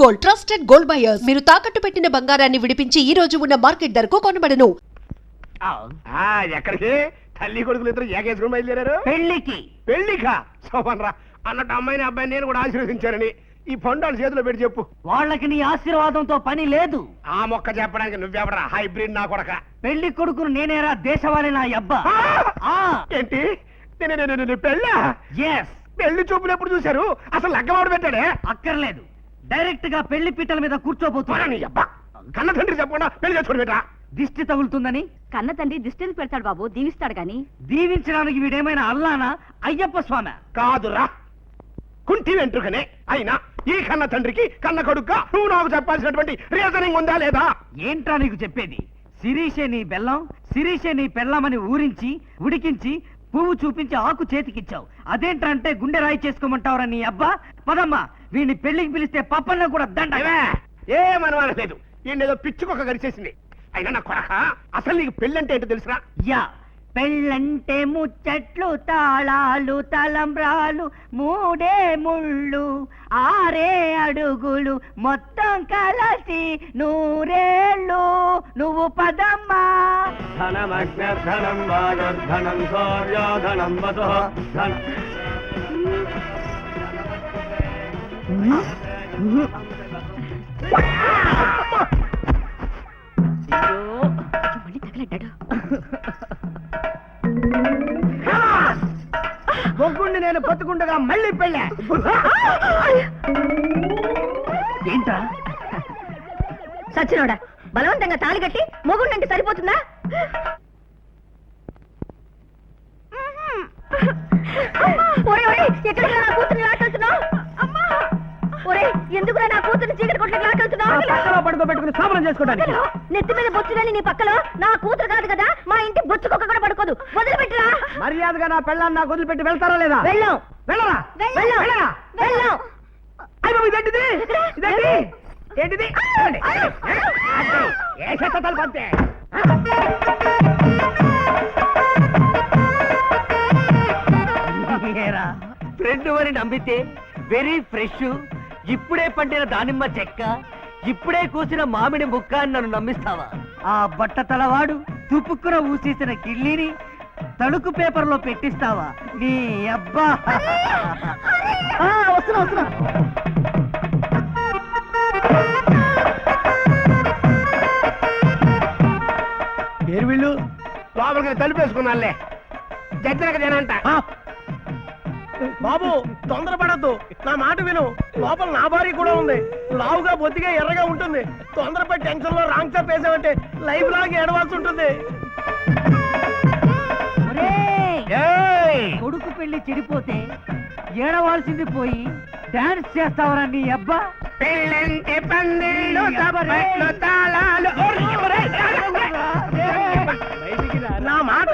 Gold, trusted gold buyers. మీరు తాకట్టు పెట్టిన బంగారాన్ని విడిపించి ఈ రోజు ఉన్న మార్కెట్ ధరకు కొనబడను. ఎక్కడికి? తల్లి కొడుకులు ఇద్దరు ఏకేసుకుని బయలుదేరారు పెళ్లికి. పెళ్లికా? సోమన్రా అన్నట్టు అమ్మాయిని అబ్బాయిని నేను కూడా ఆశీర్వదించానని ఈ పండు చేతిలో పెట్టి చెప్పు. వాళ్ళకి నీ ఆశీర్వాదంతో పని లేదు. ఆ మొక్క చెప్పడానికి నువ్వెవరా హైబ్రిడ్ నా కొడక? పెళ్లి కొడుకును నేనేరా దేశవాళి నా అబ్బా. ఏంటి పెళ్ళా? ఎస్. పెళ్లి చూపులు ఎప్పుడు చూశారు? అసలు లగ్గమాడు పెట్టాడే? అక్కర్లేదు, డైరెక్ట్ గా పెళ్లి పీటల మీద కూర్చోబోతున్నా. కన్న తండ్రి చెప్పకుండా పెళ్లి చేసుకోండి బెట్రా. దిష్టి తగులుతుందని కన్న తండ్రి దిష్టిని పెడతాడు బాబు, దీవిస్తాడు గాని. దీవించడానికి వీడేమైనా అల్లానా అయ్యప్ప స్వామి? కాదురా, కుంటి వెంట్రుకనే. అయినా ఈ కన్న తండ్రికి కన్న కొడుగ్గా నువ్వు నాకు చెప్పాల్సినటువంటి రీజనింగ్ ఉందా లేదా? ఏంట్రా నీకు చెప్పేది? శిరీషే నీ బెల్లం, శిరీషే నీ పెళ్ళమని ఊరించి ఉడికించి పువ్వు చూపించి ఆకు చేతికిచ్చావు. అదేంటంటే గుండె రాయి చేసుకోమంటావురా నీ అబ్బా. పదమ్మా, వీడిని పెళ్లికి పిలిస్తే పప్పన్న కూడా దండ. ఏమనలేదు, ఈయనేదో పిచ్చుకొక గడిచేసింది. అయినా నా కొడక, అసలు నీకు పెళ్ళంటే ఏంటో తెలుసురా? యా, పెళ్ళంటే ముచ్చట్లు, తాళాలు, తలంబ్రాలు, మూడే ముళ్ళు, ఆరే అడుగులు, మొత్తం కలిసి నూరేళ్ళు. నువ్వు పదమ్మా. ధనం వాగర్ధనం సౌర్యోధనం వదో ధనం. మళ్ళీ తగలడ్డాడు. బొగ్గుండి నేను బతుకుండగా మళ్ళీ పెళ్ళా. ఏంటా సచ్చినోడా, బలవంతంగా తాళి కట్టి మొగుండంటే సరిపోతుందా? ఎక్కడికి నా కూతుర్ని లాకెళ్తున్నావు? ఎందుకురా నా కూతుర్ని చీకటి కొట్లకి లాకెళ్తున్నావు? పడుకోబెట్టుకుని స్థాపనం చేసుకోవడానికి. నెత్తి మీద బొచ్చుదని నీ పక్కలో నా కూతురు కాదు కదా, మా ఇంటి బొచ్చు కుక్క కూడా పడుకోదు. వదిలిపెట్టరా. మర్యాదగా నా పెళ్ళాన్ని నాకు వదిలిపెట్టి వెళ్తారా లేదా? వెళ్ళాం. వెళ్ళరా? వెళ్ళాం. వెళ్ళాం. ఇదేంటిది? ఇదేంటి? ఏంటిది? ఏ చెత్తలు పంతే. ఫ్రెండ్ అని నమ్మితే వెరీ ఫ్రెష్, ఇప్పుడే పండిన దానిమ్మ చెక్క, ఇప్పుడే కూసిన మామిడి ముక్క అని నన్ను నమ్మిస్తావా? ఆ బట్ట తలవాడు తుపుక్కున ఊసేసిన కిళ్ళిని తడుకు పేపర్లో పెట్టిస్తావా? నీ అబ్బా. వస్తున్నా. పేరు వీళ్ళు లోపలికి తలుపేసుకున్నాలే. జడ్జనక జనంట. బాబు తొందరపడద్దు, నా మాట విను. లోపల నా భార్య కూడా ఉంది. లావుగా బొత్తిగా ఎర్రగా ఉంటుంది. తొందరపడి టెన్షన్ లో రాంగ్ స్టెప్ వేసామంటే లైఫ్ లాంగ్ ఏడవాల్సి ఉంటుంది. కొడుకు పెళ్లి చెడిపోతే ఏడవాల్సింది పోయి డాన్స్ చేస్తావరా నీ అబ్బా. పెళ్ళంటే పందిళ్ళు, తప్పట్లు, తాళాలు. నా మాట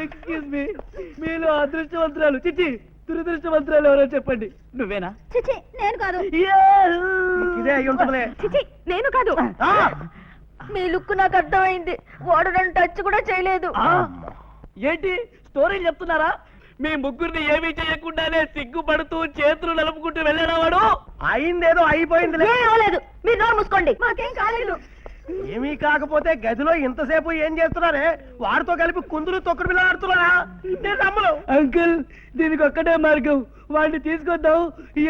ఎక్స్క్యూజ్ మీ, మీలో అదృష్టవంతురాలు చిచ్చి దురదృష్టవంతురాలు ఎవరో చెప్పండి. నువ్వేనా? చిచి, నేను కాదు. ఇదే అయి ఉంటుందిలే. చిచి, నేను కాదు. మీ లుక్ నాకు అర్థమైంది. వాడు నన్ను టచ్ కూడా చేయలేదు. ఏంటి స్టోరీలు చెప్తున్నారా? మీ ముగ్గురిని ఏమీ చేయకుండానే సిగ్గుపడుతూ చేతులు నలుపుకుంటూ వెళ్ళాడా వాడు? అయిందేదో అయిపోయింది. ఏం అవ్వలేదు, మీరు నోరు మూసుకోండి. మాకేం కాలేదు. ఏమీ కాకపోతే గదిలో ఇంతసేపు ఏం చేస్తున్నారే? వాడితో కలిపి కుందులు తొక్కుడు బిళ్ళ ఆడుతున్నారా? నేను నమ్మను. అంకుల్, దీనికి ఒక్కటే మార్గం, వాడిని తీసుకొద్దాం.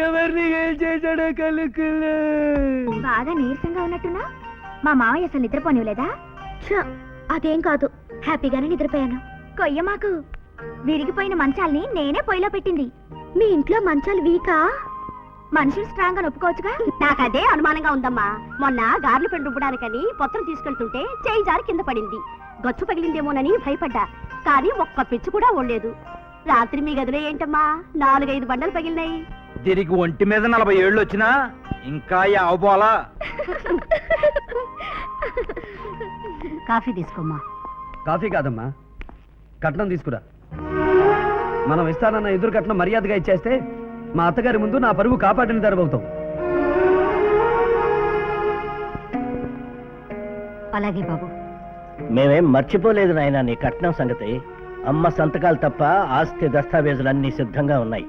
ఎవరిని ఏం చేశాడో కలుకులే. బాగా నీరసంగా ఉన్నట్టున్నా? మా మావయ్య అసలు నిద్రపోనివ్వలేదా? అదేం కాదు, హ్యాపీగానే నిద్రపోయాను. కొయ్య మాకు విరిగిపోయిన మంచాల్ని నేనే పొయ్యిలో పెట్టింది. మీ ఇంట్లో మంచాలు వీకా? మనుషులు స్ట్రాంగ్ గా ఒప్పుకోవచ్చుగా. నాకదే అనుమానంగా ఉందమ్మా. మొన్న గార్లు పెండు రుబ్బడానికని పొత్తం తీసుకెళ్తుంటే చేయి జారి కింద పడింది. గచ్చు పగిలిందేమోనని భయపడ్డా, కానీ ఒక్క పిచ్చు కూడా ఓడలేదు. రాత్రి మీ గదిలో ఏంటమ్మా 4-5 బండలు పగిలినాయి. దీనికి ఒంటి మీద 40 ఏళ్ళు వచ్చినా ఇంకా అవబోలా. కాఫీ తీసుకోమ్మా. కాఫీ కాదమ్మా, కట్నం తీసుకురా. మనం ఇస్తానన్న ఎదురు కట్నం మర్యాదగా ఇచ్చేస్తే మా అత్తగారి ముందు నా పరువు కాపాడిన దరబవుతాం. అలాగే బాబు. మేమేం మర్చిపోలేదు నాయన నీ కట్నం సంగతి. అమ్మ సంతకాలు తప్ప ఆస్తి దస్తావేజులన్నీ సిద్ధంగా ఉన్నాయి.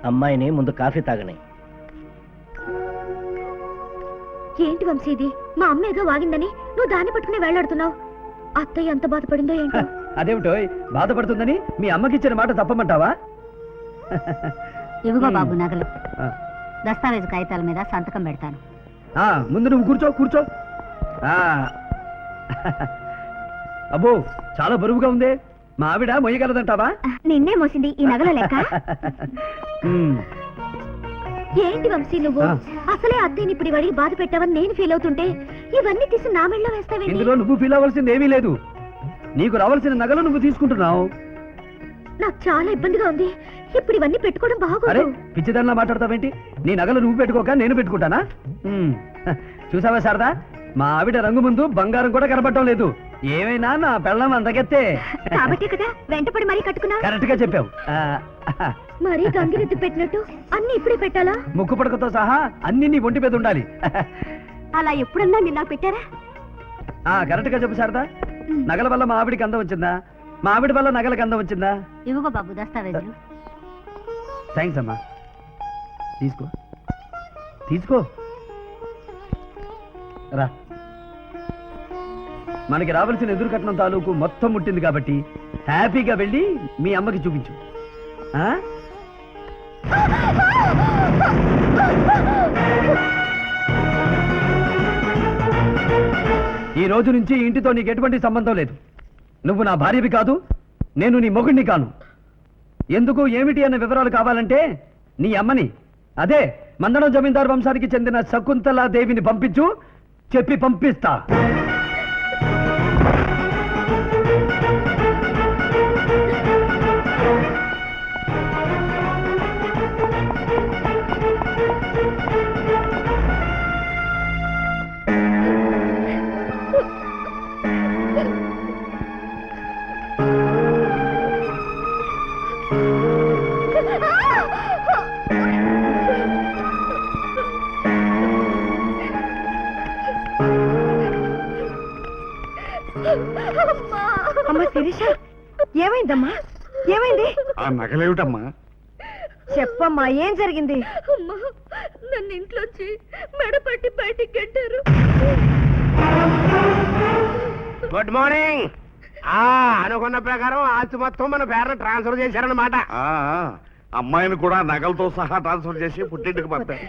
అమ్మాయిని ముందు కాఫీ తాగని. ఏంటి వంశీ ఇది? మా అమ్మ ఏదో వాగిందని నువ్వు దాన్ని పట్టుకుని వేలాడుతున్నావు. అత్తయ్య ఎంత బాధపడిందో ఏంటో. అదేమిటో బాధపడుతుందని మీ అమ్మకిచ్చిన మాట తప్పమంటావా? ఇవిగో బాబు నగలు. ఆ, దస్తావేజు కాగితాల మీద సంతకం పెడతాను. ముందు నువ్వు కూర్చో కూర్చో. ఆ, అబ్బో చాలా బరువుగా ఉందే. మా ఆవిడ మొయ్యగలదంటావా? నిన్నే మోసింది ఈ నగల లెక్క. ఉమ్, ఏంటి వంశీ నువ్వు? ఆ. అసలే అత్తయ్యని ఇప్పుడు వాడికి బాధ పెట్టావని నేను ఫీల్ అవుతుంటే ఇవన్నీ తీసి నా మెళ్ళలో వేస్తావేంటి? ఇందులో నువ్వు ఫీల్ అవ్వాల్సింది ఏమీ లేదు. నీకు రావాల్సిన నగలు నువ్వు తీసుకుంటున్నావు. నాకు చాలా ఇబ్బందిగా ఉంది. ఇప్పుడు ఇవన్నీ పెట్టుకోవడం అరే బాగోదు. పిచ్చిదల్లా మాట్లాడతావేంటి? నీ నగలు నువ్వు పెట్టుకోక నేను పెట్టుకుంటానా? చూసావా శారదా, మా ఆవిడ రంగు ముందు బంగారం కూడా కనపడటం లేదు. ఏమైనా నా పెళ్ళం అందగెత్తే. కాబట్టే కదా వెంటపడి మరీ కట్టుకున్నా. కరెక్ట్ గా చెప్పావు. మరీ గంగిరెద్దు పెట్టినట్టు అన్ని ఇప్పుడే పెట్టాలా? ముక్కు పడకతో సహా అన్ని నీ ఒంటి మీద ఉండాలి. అలా ఎప్పుడన్నా నిన్న పెట్టారా? కరెక్ట్ గా చెప్పు శారదా. నగల వల్ల మా ఆవిడికి అందం వచ్చిందా? మా ఆవిడ వల్ల నగలకు అందం వచ్చిందా? ఇవ్వగో బాబు దస్తావేజులు. థ్యాంక్స్ అమ్మా. తీసుకో తీసుకో. రా, మనకి రావాల్సిన ఎదురు కట్నం తాలూకు మొత్తం ముట్టింది కాబట్టి హ్యాపీగా వెళ్ళి మీ అమ్మకి చూపించు. ఆ? ఈ రోజు నుంచి ఇంటితో నీకు ఎటువంటి సంబంధం లేదు. నువ్వు నా భార్యవి కాదు, నేను నీ మొగుడిని కాను. ఎందుకు ఏమిటి అన్న వివరాలు కావాలంటే నీ అమ్మని, అదే మందడం జమీందారు వంశానికి చెందిన శకుంతలా దేవిని పంపించు. చెప్పి పంపిస్తా. అమ్మ శిరీష, ఏమైందమ్మా? ఏమైంది? ఆ నగలేమిటమ్మా? చెప్పమ్మా, ఏం జరిగింది? నన్ను ఇంట్లోంచి మెడపట్టి బయటికి గెట్టారు. Good morning. అనుకున్న ప్రకారం ఆస్తి మొత్తం మన పేరున ట్రాన్స్ఫర్ చేశారన్నమాట. అమ్మాయిని కూడా నగలతో సహా ట్రాన్స్ఫర్ చేసి పుట్టింటికి పంపారు.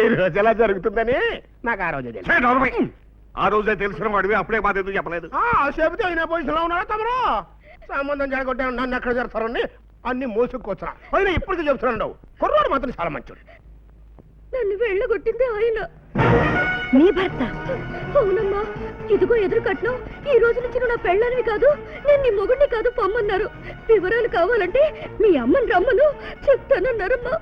ఈ రోజు ఎలా జరుగుతుందని నాకు ఆ రోజే తెలుసు. ఛే, నోర్మై. ఆ రోజే తెలిసిన వాడివి అప్పుడే మాది ఎందుకు చెప్పలేదు? చెబితే అయినా పొజిషన్ లో ఉన్నారా తమరు? సంబంధం జరగొట్టే నన్ను ఎక్కడ జరుగుతారని అన్ని మోసుకొచ్చురా. అయినా ఇప్పటికీ చెప్తున్నాడు, కుర్రాడు మాత్రం చాలా మంచోడు. నన్ను వెళ్ళగొట్టింది ఆయన. నీ భర్త? అవునమ్మా, ఇదిగో ఎదురు కట్నం. ఈ రోజు నుంచి నువ్వు నా పెళ్ళానివి కాదు, నేను నీ మొగుడిని కాదు పొమ్మన్నారు. వివరాలు కావాలంటే మీ అమ్మని రమ్మను, చెప్తానన్నారమ్మా.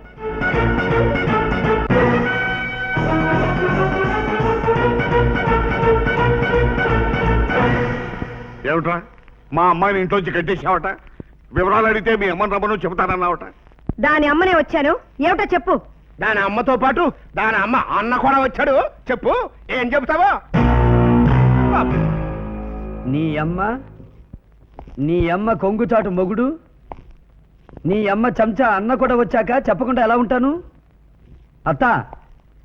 ఏమిట్రా, మా అమ్మాయిని ఇంట్లోంచి కట్టేసావట? వివరాలు అడిగితే మీ అమ్మని రమ్మను చెబుతానన్నావట. దాని అమ్మనే వచ్చాను. ఏమిటో చెప్పు. దాని అమ్మతో పాటు దాని అమ్మ అన్న కూడా వచ్చాడు. చెప్పు, ఏం చెబుతావో. నీ అమ్మ కొంగుచాటు మొగుడు, నీ అమ్మ చెంచా అన్న కూడా వచ్చాక చెప్పకుండా ఎలా ఉంటాను? అత్త,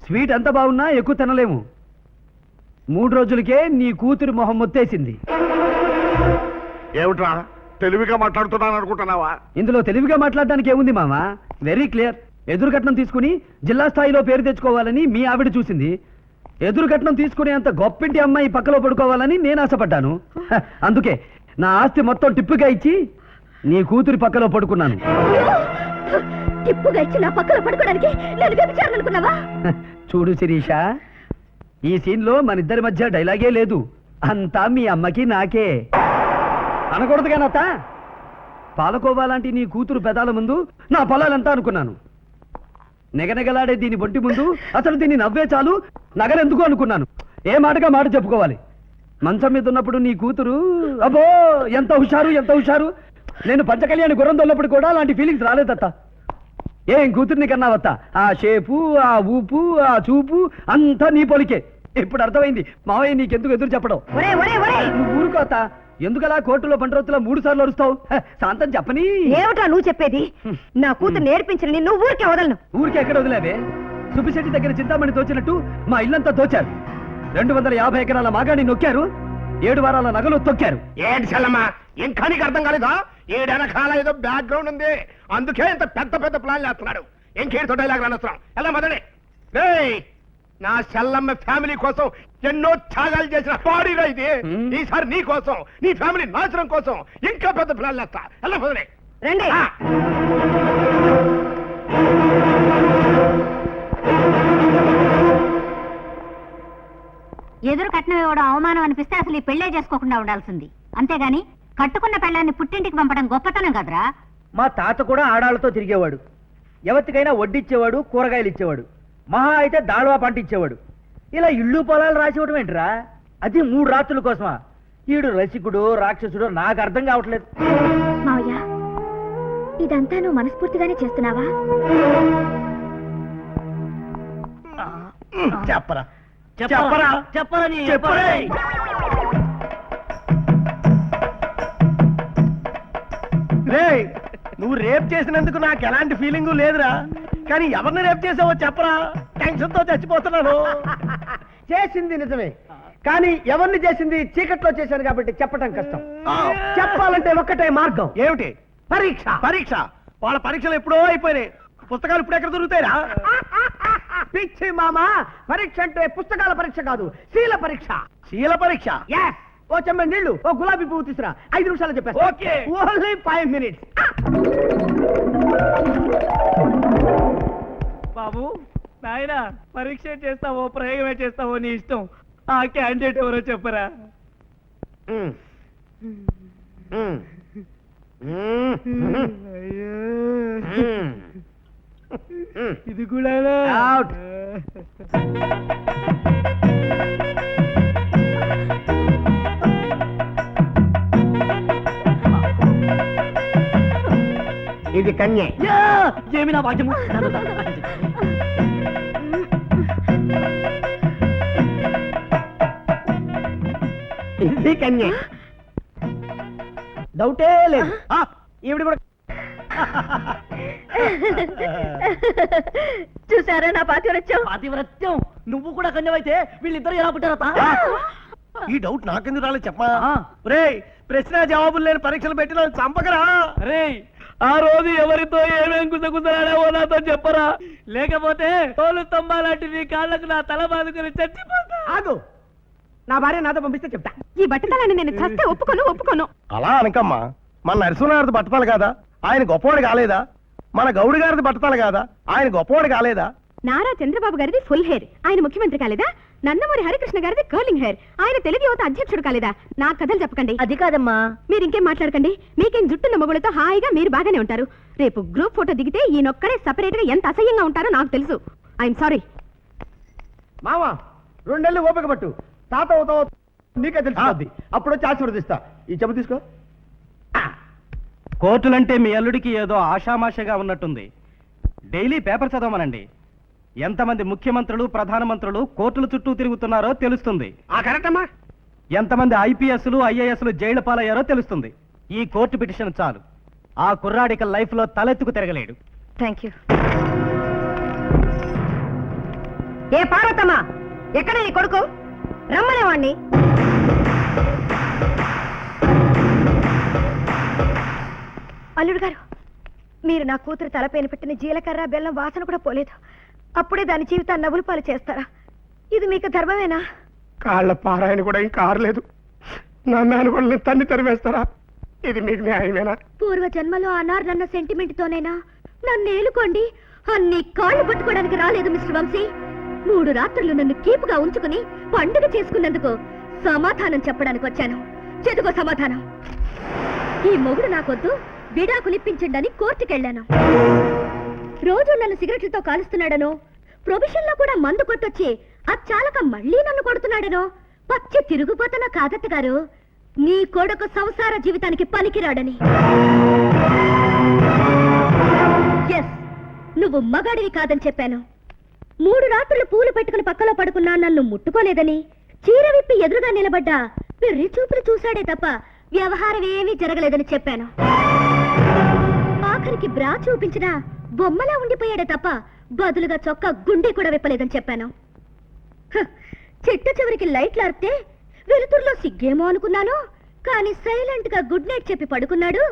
స్వీట్ ఎంత బాగున్నా ఎక్కువ తినలేము. 3 రోజులకే నీ కూతురు మొహం మొత్తేసింది. ఏమిట్రా, తెలివిగా మాట్లాడుతున్నాను అనుకుంటున్నావా? ఇందులో తెలివిగా మాట్లాడడానికి ఏముంది మామ? Very clear. ఎదురు కట్నం తీసుకుని జిల్లా స్థాయిలో పేరు తెచ్చుకోవాలని మీ ఆవిడ చూసింది. ఎదురు కట్నం తీసుకునే అంత గొప్పింటి అమ్మాయి పక్కలో పడుకోవాలని నేను ఆశపడ్డాను. అందుకే నా ఆస్తి మొత్తం టిప్పుగా ఇచ్చి నీ కూతురి పక్కలో పడుకున్నాను. టిప్పుగా ఇచ్చి నా పక్కన పడుకోవడానికి నేను వ్యభిచారనుకున్నావా? చూడు శిరీష, ఈ సీన్ లో మన ఇద్దరి మధ్య డైలాగే లేదు. అంతా మీ అమ్మకి నాకే. అనకూడదు కానత్త. పాలకోవా లాంటి నీ కూతురు పెదాల ముందు నా పొలాలంతా అనుకున్నాను. నెగనెగలాడే దీని బొంటి ముందు అసలు దీన్ని నవ్వే చాలు నగరెందుకు అనుకున్నాను. ఏ మాటగా మాట చెప్పుకోవాలి. మంచం మీద ఉన్నప్పుడు నీ కూతురు అబ్బో ఎంత హుషారు. నేను పంచకళ్యాణి గుర్రం దొల్లప్పుడు కూడా అలాంటి ఫీలింగ్స్ రాలేదత్త. ఏం కూతుర్ని కన్నావత్త? ఆ షేపు, ఆ ఊపు, ఆ చూపు అంతా నీ పొలికే. ఇప్పుడు అర్థమైంది మావయ్య నీకెందుకు ఎదురు చెప్పడం. నువ్వు ఊరుకోత. ఎందుకలా కోర్టులో బండ్రోతులో 3 సార్లు అరుస్తావు? శాంతం చెప్పని. ఏమిటా నువ్వు చెప్పేది? నా కూతురు నేర్పించిన నిన్ను ఊరికే వదలను. ఊరికే ఎక్కడ వదిలేవే? సుబ్బిశెట్టి దగ్గర చింతామణి దోచినట్టు మా ఇల్లంతా దోచారు. 250 ఎకరాల మాగాని నొక్కారు. 7 వారాల నగలు తొక్కారు. ఏంటి చెల్లమ్మా, ఇంకా నీకు అర్థం కాలేదా? ఏడెనకాల ఏదో బ్యాక్గ్రౌండ్ ఉంది, అందుకే ఇంత పెద్ద ప్లాన్ చేస్తున్నాడు. ఇంకేడు తొడేలాగా రానొస్తున్నాం. ఎలా మొదలే నా చెల్లమ్మ ఫ్యామిలీ కోసం ఎన్నో త్యాగాలు చేసిన బాడీరా ఇది. ఈసారి నీ కోసం, నీ ఫ్యామిలీ నాశనం కోసం ఇంకా పెద్ద ప్లాన్ చేస్తా. ఎలా మొదలే రండి. ఎదురు కట్నం ఇవ్వడం అవమానం అనిపిస్తే అసలు ఈ పెళ్లే చేసుకోకుండా ఉండాల్సింది. అంతేగాని కట్టుకున్న పెళ్ళాన్ని పుట్టింటికి పంపడం గొప్పతనం కదరా. మా తాత కూడా ఆడాళ్ళతో తిరిగేవాడు. ఎవరికైనా వడ్డిచ్చేవాడు, కూరగాయలు ఇచ్చేవాడు. మహా అయితే దాళవా పంట ఇచ్చేవాడు. ఇలా ఇళ్ళు పొలాలు రాసివ్వడం ఏంట్రా? అది 3 రాత్రుల కోసమా? ఈడు రసికుడు రాక్షసుడు నాకు అర్థం కావట్లేదు. మావయ్య, ఇదంతా నువ్వు మనస్ఫూర్తిగానే చేస్తున్నావా? చెప్పరా నువ్వు రేప్ చేసినందుకు నాకు ఎలాంటి ఫీలింగు లేదురా. కానీ ఎవరిని రేప్ చేసావో చెప్పరా, టెన్షన్ తో చచ్చిపోతున్నాను. చేసింది నిజమే, కానీ ఎవరిని చేసింది చీకట్లో చేశాను కాబట్టి చెప్పటం కష్టం. చెప్పాలంటే ఒక్కటే మార్గం. ఏమిటి? పరీక్ష. వాళ్ళ పరీక్షలు ఎప్పుడో అయిపోయినాయి. పుస్తకాలు ఇప్పుడు ఎక్కడ దొరుకుతాయిరా? పిచ్చి మామ, పరీక్ష అంటే పుస్తకాల పరీక్ష కాదు, శీల పరీక్ష. ఓ చెమ్మ నీళ్లు, ఓ గులాబీ పువ్వు తీసురా. 5 నిమిషాలు చెప్పేస్తా. Only 5 minutes. బాబు నాయనా, పరీక్ష చేస్తావో ప్రయోగమే చేస్తావో నీ ఇష్టం. ఆ క్యాండిడేట్ ఎవరో చెప్పరా? ఇది కూడా ఇది కన్య. ఏమి నా భాగ్యము. ఇది కన్య. డౌటే లేదు. ఈవిడ కూడా చూసారా నా పాతివ్రత్యం. నువ్వు కూడా కన్యవైతే వీళ్ళిద్దరు ఎలా పుట్టారతా? ఈ డౌట్ నాకెందుకు రాలేదు చెప్పా. రే, ప్రశ్న జవాబులు లేని పరీక్షలు పెట్టిన చంపకరా. రే, ఆ రోజు ఎవరితో ఏమేం గుసగుసలాడావో నాతో చెప్పరా, లేకపోతే తోలు తొమ్మాలాంటి నీ కాళ్ళకు నా తల బాదుకుని చచ్చిపోతా. ఆగు, నా భార్య నాతో పంపిస్తే చెప్తా. ఈ బట్టతలని నేను చస్తే ఒప్పుకోను. అలా అనకమ్మా. మన నరసింహనాథ్ బట్టతాలు కాదా, ఆయన గొప్పవాడు కాలేదా? మన గౌడి గారిది బట్టతాలు కాదా, ఆయన గొప్పవాడు కాలేదా? నారా చంద్రబాబు గారిది ఫుల్ హెయిర్, ఆయన ముఖ్యమంత్రి కాలేదా? నందమూరి హరికృష్ణ గారిది కర్లింగ్ హెయిర్, ఆయన తెలుగు యువత అధ్యక్షుడు కాలేదా? నా కథలు చెప్పకండి. అది కాదమ్మా. మీరు ఇంకేం మాట్లాడకండి. మీకేం జుట్టున్న మొగులతో హాయిగా మీరు బాగానే ఉంటారు. రేపు గ్రూప్ ఫోటో దిగితే ఈయనొక్కడే సపరేట్ గా ఎంత అసహ్యంగా ఉంటారో నాకు తెలుసు. I'm sorry. మావా, 2 నెలలు ఓపిక పట్టు. తాత అవుతావు నీకే తెలిసిపోద్ది. అప్పుడు వచ్చి ఆశీర్వదిస్తా. ఈ చెప్పు తీసుకో. కోర్టులంటే మీ అల్లుడికి ఏదో ఆషామాషగా ఉన్నట్టుంది. డైలీ పేపర్ చదవమనండి. ఎంతమంది ముఖ్యమంత్రులు, ప్రధానమంత్రులు కోర్టుల చుట్టూ తిరుగుతున్నారో తెలుస్తుంది. కరెక్ట్ అమ్మా. ఎంతమంది ఐపీఎస్లు, ఐఏఎస్లు జైలు పాలయ్యారో తెలుస్తుంది. ఈ కోర్టు పిటిషన్ చాలు. ఆ కుర్రాడిక లైఫ్ లో తలెత్తుకు తిరగలేడు. Thank you. ఏ పార్వతమ్మా, ఎక్కడ నీ కొడుకు? రమ్మనేవాణ్ణి. అల్లుడు గారు, మీరు నా కూతురు తలపైన పెట్టిన జీలకర్ర బెల్లం వాసన కూడా పోలేదు. అప్పుడే దాని జీవితాన్ని నవ్వులు పాలు చేస్తారా? ఇది మీకు ధర్మమేనా? కాళ్ళ పారాయణ కూడా ఇంకా ఆరలేదు, నా మేనగోళ్ళని తన్ని తరివేస్తారా? ఇది మీకు న్యాయమేనా? పూర్వ జన్మలో అన్నారు నన్న సెంటిమెంట్ తోనైనా నన్ను ఏలుకోండి. అన్ని కాళ్ళు పట్టుకోవడానికి రాలేదు మిస్టర్ వంశీ. 3 రాత్రులు నన్ను కీపుగా ఉంచుకుని పండుగ చేసుకున్నందుకు సమాధానం చెప్పడానికి వచ్చాను. చెదుగో సమాధానం. ఈ మొగుడు నాకొద్దు, విడాకులిప్పించండి కోర్టుకెళ్లాను. రోజు నన్ను సిగరెట్లతో కాలుస్తున్నాడనో, ప్రొబిషన్ లో కూడా మందు కొట్టొచ్చి అచ్చాలక మళ్ళీ నన్ను కొడుతున్నాడేనో పచ్చి తిరుగుపోతున్న కాదత్త గారు నీ కొడుకు సంసార జీవితానికి పనికిరాడని. ఎస్, నువ్వు మగాడివి కాదని చెప్పాను. 3 రాత్రులు పూలు పెట్టుకుని పక్కలో పడుకున్నా నన్ను ముట్టుకోలేదని, చీర విప్పి ఎదురుగా నిలబడ్డా పెర్రి చూపులు చూశాడే తప్ప వ్యవహారం ఏమీ జరగలేదని చెప్పాను. ఆఖరికి బ్రా చూపించినా బొమ్మలా ఉండిపోయాడే తప్ప బదులుగా చొక్కా గుండె కూడా విప్పలేదని చెప్పాను. చిట్ట చివరికి లైట్లు అరితే వెలుతురులో సిగ్గేమో అనుకున్నాను, కానీ సైలెంట్ గా గుడ్ నైట్ చెప్పి పడుకున్నాడు.